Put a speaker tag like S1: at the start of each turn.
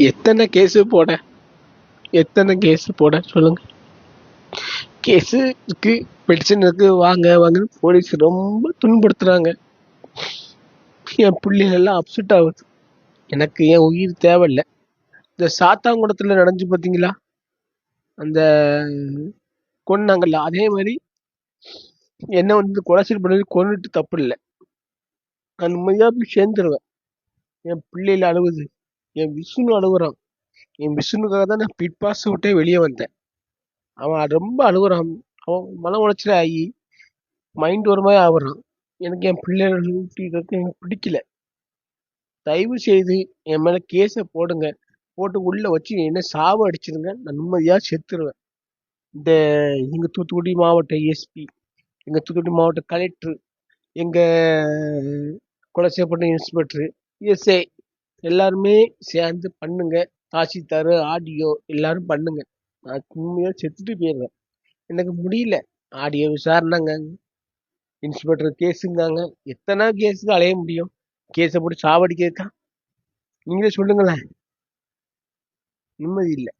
S1: எத்தனை கேஸ் போட எத்தனை கேஸ் போட சொல்லுங்க. கேஸு இருக்கு, பெட்டிஷன் இருக்கு, வாங்க வாங்கன்னு போலீஸ் ரொம்ப துன்புறுத்துறாங்க. என் பிள்ளைகள் எல்லாம் அப்செட் ஆகுது. எனக்கு என் உயிர் தேவையில்லை. இந்த சாத்தாங்குளத்துல நடந்துச்சு பார்த்தீங்களா, அந்த கொன்னாங்கல்ல, அதே மாதிரி என்ன வந்து கொலைசல் பண்ணி கொன்னுட்டு தப்பு இல்லை. நான் நிம்மதியா போய் சேர்ந்துருவேன். என் பிள்ளைல அழுகுது, என் விஷ்ணு அழுகுறான். என் விஷ்ணுக்காக தான் நான் பிக் பாஸ் விட்டே வெளியே வந்தேன். அவன் ரொம்ப அழுகுறான். அவன் மன உளைச்சல ஆகி மைண்ட் ஒரு மாதிரி ஆகுறான். எனக்கு என் பிள்ளைகள் எனக்கு பிடிக்கல. தயவு செய்து என் மேல கேஸை போடுங்க, போட்டு உள்ள வச்சு என்ன சாவ அடிச்சிருங்க, நான் நிம்மதியா செத்துருவேன். இந்த எங்க தூத்துக்குடி மாவட்ட எஸ்பி, எங்க தூத்துக்குடி மாவட்ட கலெக்டர், எங்க கொலை செய்யப்பட்ட இன்ஸ்பெக்டர், எஸ்ஐ எல்லாருமே சேர்ந்து பண்ணுங்க. தாசில்தார், ஆடியோ எல்லாரும் பண்ணுங்க. நான் உண்மையா செத்துட்டு போயிடுவேன். எனக்கு முடியல. ஆடியோ விசாரணைங்க, இன்ஸ்பெக்டர் கேஸுங்காங்க. எத்தனை கேஸுக்கு அலைய முடியும்? கேஸை போட்டு சாவடிக்கிறதுக்கா? நீங்களே சொல்லுங்களேன். நிம்மதி இல்லை.